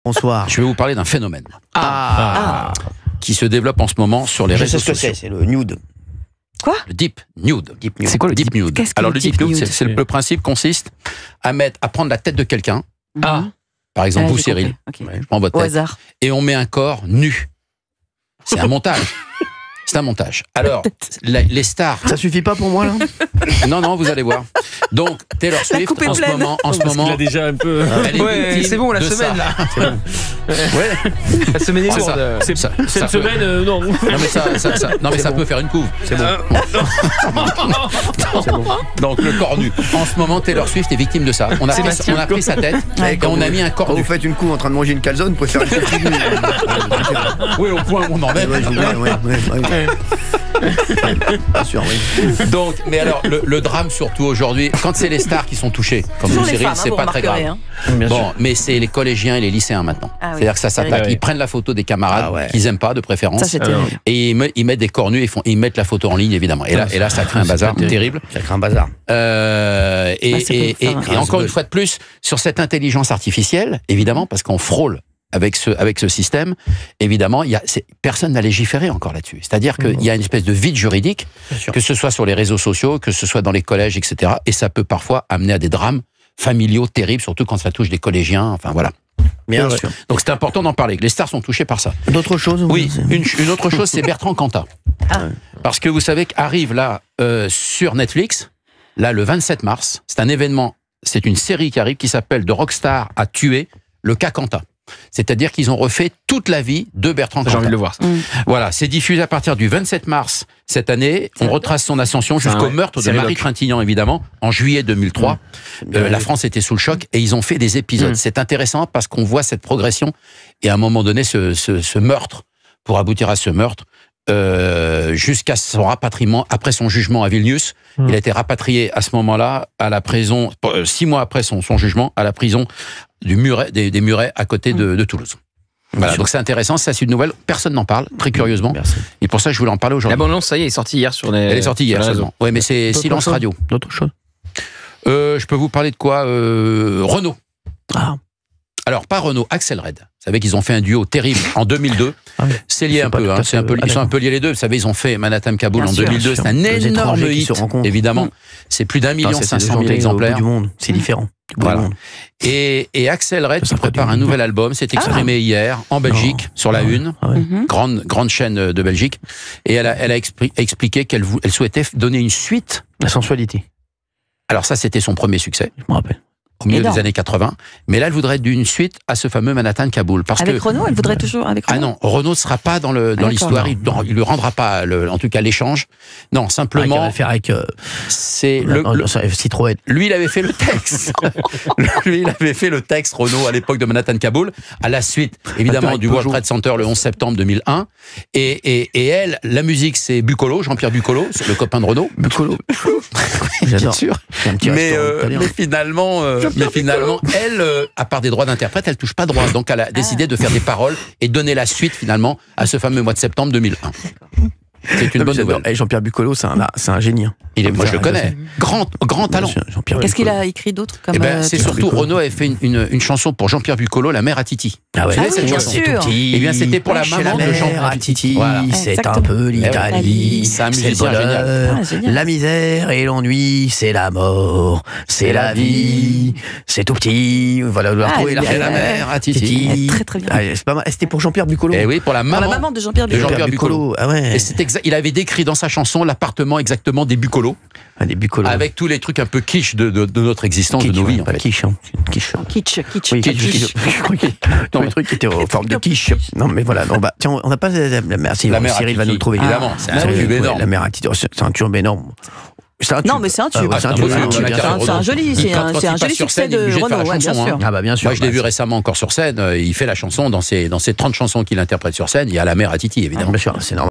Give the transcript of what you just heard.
Bonsoir. Je vais vous parler d'un phénomène qui se développe en ce moment sur les réseaux sociaux. Je sais ce que c'est le nude. Quoi? Le deep nude. C'est quoi le deep nude? Qu'est-ce que Alors le le deep nude, c'est le principe consiste à prendre la tête de quelqu'un. Par exemple, vous Cyril, okay. je prends votre Au tête, hasard. et on met un corps nu. C'est un montage. C'est un montage. Alors, les stars... Ça suffit pas pour moi, là? Non, vous allez voir. Donc, Taylor Swift, en ce moment... Il a déjà un peu... Ouais, c'est bon, la semaine, là. Ouais. La semaine est lourde. Cette semaine, non. Non, mais ça peut faire une couve. C'est bon. Donc, le corps nu. En ce moment, Taylor Swift est victime de ça. On a pris sa tête et on a mis un corps nu. Vous faites une couve en train de manger une calzone, vous pouvez faire une couve nue. Oui, au point où on en est. Bien sûr, oui. Donc, mais alors, le drame surtout aujourd'hui, quand c'est les stars qui sont touchées, comme vous Cyril, c'est pas très grave. Bon, mais c'est les collégiens et les lycéens maintenant. C'est-à-dire que ça s'attaque. Ils prennent la photo des camarades qu'ils aiment pas, de préférence. Ça, c'est terrible. Et ils mettent des corps nus et ils mettent la photo en ligne, évidemment. Et là, ça crée un bazar terrible. Ça crée un bazar. Et encore une fois de plus, sur cette intelligence artificielle, évidemment, parce qu'on frôle avec ce système, évidemment, personne n'a légiféré encore là-dessus. C'est-à-dire qu'il y a une espèce de vide juridique, que ce soit sur les réseaux sociaux, que ce soit dans les collèges, etc. Et ça peut parfois amener à des drames familiaux terribles, surtout quand ça touche des collégiens. Enfin, voilà. Bien sûr. Donc c'est important d'en parler. Les stars sont touchées par ça. D'autres choses? Oui, une autre chose, c'est Bertrand Cantat. Parce que vous savez qu'arrive là, sur Netflix, là, le 27 mars, c'est un événement, c'est une série qui arrive qui s'appelle De Rockstar a tué le cas Cantat. C'est-à-dire qu'ils ont refait toute la vie de Bertrand Cantat. J'ai envie de le voir. Voilà, c'est diffusé à partir du 27 mars cette année. On retrace son ascension jusqu'au meurtre de Marie Trintignant, évidemment, en juillet 2003. La France était sous le choc et ils ont fait des épisodes. C'est intéressant parce qu'on voit cette progression et à un moment donné, ce meurtre, pour aboutir à ce meurtre, jusqu'à son rapatriement après son jugement à Vilnius. Il a été rapatrié à ce moment-là à la prison, 6 mois après son jugement, à la prison des Murets à côté de Toulouse. Voilà, donc c'est intéressant, ça c'est une nouvelle, personne n'en parle, très curieusement. Et pour ça je voulais en parler aujourd'hui. La bande-annonce, ça y est, est sortie hier sur les... Elle est sortie hier seulement. Oui, mais c'est silence radio. D'autres choses? Je peux vous parler de quoi? Renault. Alors, pas Renault, Axel Red. Vous savez qu'ils ont fait un duo terrible en 2002. C'est lié un peu, ils sont un peu liés les deux. Vous savez, ils ont fait Manhattan Kaboul en 2002. C'est un énorme hit, évidemment. C'est plus d'1,5 million d'exemplaires. C'est différent. Voilà. Et Axel Red qui prépare un nouvel album, s'est exprimé hier en Belgique, sur la Une, grande chaîne de Belgique. Et elle a expliqué qu'elle souhaitait donner une suite. La sensualité. Alors ça, c'était son premier succès. Je me rappelle. Au milieu des années 80. Mais là, elle voudrait d'une suite à ce fameux Manhattan Kaboul. Avec Renault, elle voudrait toujours avec Renault? Ah non, Renault ne sera pas dans l'histoire. Il lui rendra pas, en tout cas, l'échange. Non, simplement. Il faire avec. C'est Citroën. Lui, il avait fait le texte. Lui, il avait fait le texte, Renault, à l'époque de Manhattan Kaboul, à la suite, évidemment, du World Trade Center le 11 septembre 2001. Et elle, la musique, c'est Bucolo, Jean-Pierre Bucolo, le copain de Renault. Bucolo. Bien sûr. Mais finalement, elle, à part des droits d'interprète, elle touche pas droit. Donc, elle a décidé de faire des paroles et donner la suite, finalement, à ce fameux mois de septembre 2001. C'est une bonne nouvelle. Et Jean-Pierre Bucolo, c'est un génie. Moi, je le connais. Grand talent. Qu'est-ce qu'il a écrit d'autre? C'est surtout, Renaud avait fait une chanson pour Jean-Pierre Bucolo, La mère à Titi. Ah ouais, bien sûr. Eh bien, c'était pour la maman de Jean-Pierre à Titi. Voilà. C'est un peu l'Italie. C'est le bonheur, la misère et l'ennui, c'est la mort, c'est la vie, c'est tout petit. Voilà, vous retrouver la mère à Titi. Très très bien. C'est pas mal. C'était pour Jean-Pierre Bucolo. Eh oui, pour la maman de Jean-Pierre Bucolo. Ah ouais. Et il avait décrit dans sa chanson l'appartement exactement des Bucolo. Des Bucolo. Avec tous les trucs un peu kitsch de notre existence, de nos vies. Pas quiche, hein. Kitsch. Kitsch. Non, le truc qui était en forme de quiche. Non, mais voilà. Tiens, on n'a pas la mère. Cyril va nous le trouver. Évidemment, c'est un tube énorme. La mère à Titi, c'est un tube énorme. Non, mais c'est un tube. C'est un joli succès de Renault, bien sûr. Ah bah bien sûr. Moi, je l'ai vu récemment encore sur scène. Il fait la chanson dans ses 30 chansons qu'il interprète sur scène. Il y a La mère à Titi, évidemment. Bien sûr, c'est normal.